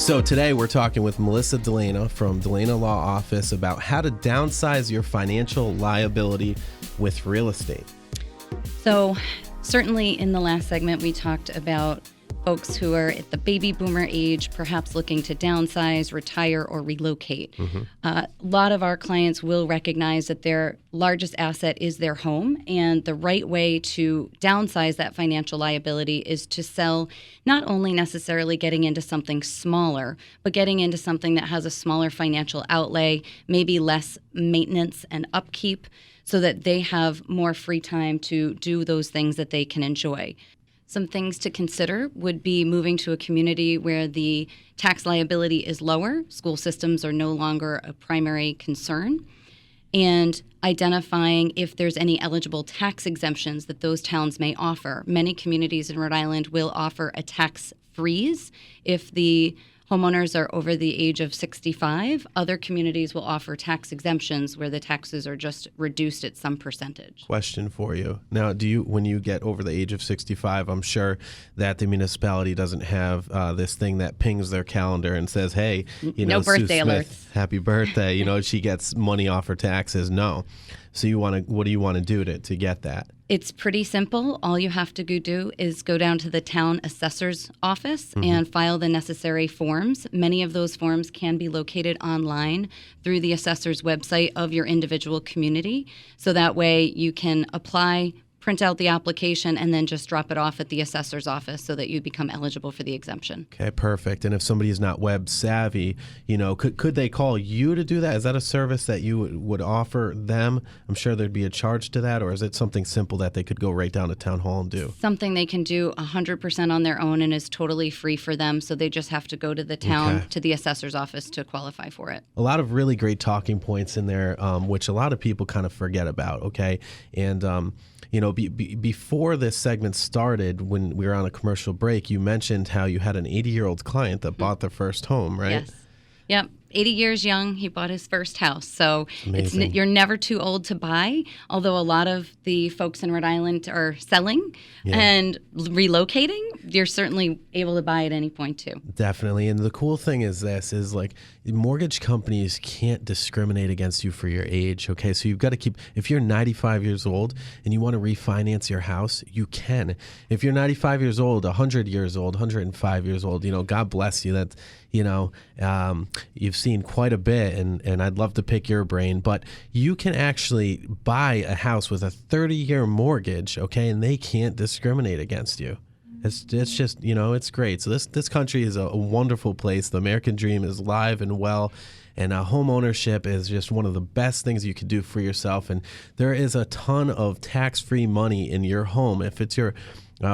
So today we're talking with Melissa D'Ellena from D'Ellena Law Office about how to downsize your financial liability with real estate. So certainly in the last segment, we talked about folks who are at the baby boomer age, perhaps looking to downsize, retire, or relocate. A lot of our clients will recognize that their largest asset is their home, and the right way to downsize that financial liability is to sell, not only necessarily getting into something smaller, but getting into something that has a smaller financial outlay, maybe less maintenance and upkeep, so that they have more free time to do those things that they can enjoy. Some things to consider would be moving to a community where the tax liability is lower, school systems are no longer a primary concern, and identifying if there's any eligible tax exemptions that those towns may offer. Many communities in Rhode Island will offer a tax freeze if the homeowners are over the age of 65. Other communities will offer tax exemptions where the taxes are just reduced at some percentage. Question for you. Now, when you get over the age of 65, I'm sure that the municipality doesn't have this thing that pings their calendar and says, hey, no birthday Sue Smith, alerts. Happy birthday. She gets money off her taxes. No. So what do you want to do to get that? It's pretty simple. All you have to do is go down to the town assessor's office and file the necessary forms. Many of those forms can be located online through the assessor's website of your individual community. So that way you can apply, print out the application, and then just drop it off at the assessor's office so that you become eligible for the exemption. Okay, perfect. And if somebody is not web savvy, could they call you to do that? Is that a service that you would offer them? I'm sure there'd be a charge to that, or is it something simple that they could go right down to town hall and do? Something they can do 100% on their own and is totally free for them, so they just have to go to the town, to the assessor's office to qualify for it. A lot of really great talking points in there, which a lot of people kind of forget about, okay? And before this segment started, when we were on a commercial break, you mentioned how you had an 80-year-old client that bought their first home, right? Yes. Yep. 80 years young, he bought his first house. So you're never too old to buy, although a lot of the folks in Rhode Island are selling and relocating. You're certainly able to buy at any point too. Definitely. And the cool thing is mortgage companies can't discriminate against you for your age. Okay. So you've got to if you're 95 years old and you want to refinance your house, you can. If you're 95 years old, 100 years old, 105 years old, God bless you. That's, you've seen quite a bit, and I'd love to pick your brain, but you can actually buy a house with a 30-year mortgage, okay, and they can't discriminate against you. It's just, it's great. So this country is a wonderful place. The American dream is alive and well, and home ownership is just one of the best things you could do for yourself, and there is a ton of tax-free money in your home. If it's your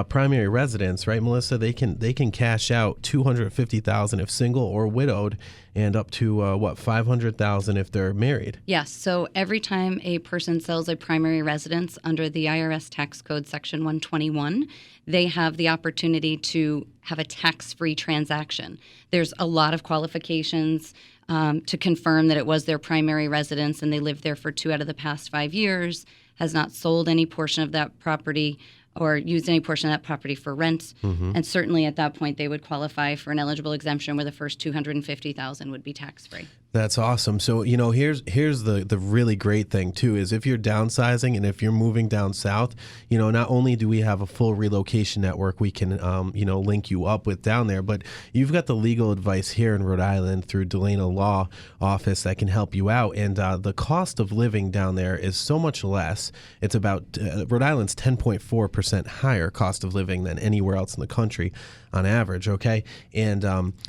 primary residence, right, Melissa? They can cash out $250,000 if single or widowed, and up to $500,000 if they're married. Yes. So every time a person sells a primary residence under the IRS tax code section 121, they have the opportunity to have a tax-free transaction. There's a lot of qualifications to confirm that it was their primary residence and they lived there for 2 out of the past 5 years, has not sold any portion of that property or used any portion of that property for rent. And certainly at that point, they would qualify for an eligible exemption where the first $250,000 would be tax-free. That's awesome. So, here's the really great thing, too, is if you're downsizing and if you're moving down south, not only do we have a full relocation network we can, link you up with down there, but you've got the legal advice here in Rhode Island through D'Ellena Law Office that can help you out. And the cost of living down there is so much less. It's about, Rhode Island's 10.4% higher cost of living than anywhere else in the country on average, okay? And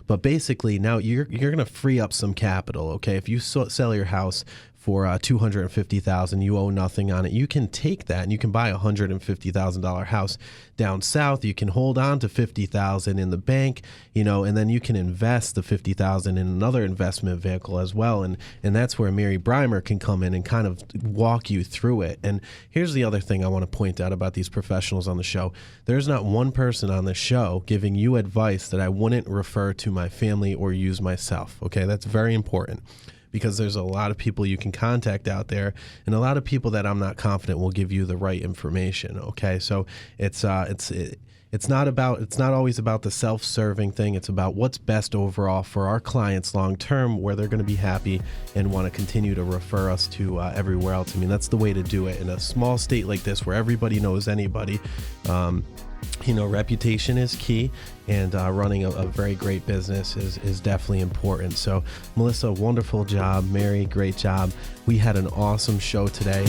but basically now you're going to free up some capital. Okay, if you sell your house for $250,000, you owe nothing on it. You can take that and you can buy a $150,000 house down south. You can hold on to $50,000 in the bank, and then you can invest the $50,000 in another investment vehicle as well. And that's where Mary Breimer can come in and kind of walk you through it. And here's the other thing I want to point out about these professionals on the show. There's not one person on the show giving you advice that I wouldn't refer to my family or use myself. Okay, that's very important, because there's a lot of people you can contact out there, and a lot of people that I'm not confident will give you the right information. Okay, so it's not always about the self-serving thing. It's about what's best overall for our clients long term, where they're going to be happy and want to continue to refer us to everywhere else. I mean, that's the way to do it in a small state like this where everybody knows anybody. Reputation is key, and running a very great business is definitely important. So, Melissa, wonderful job. Mary, great job. We had an awesome show today.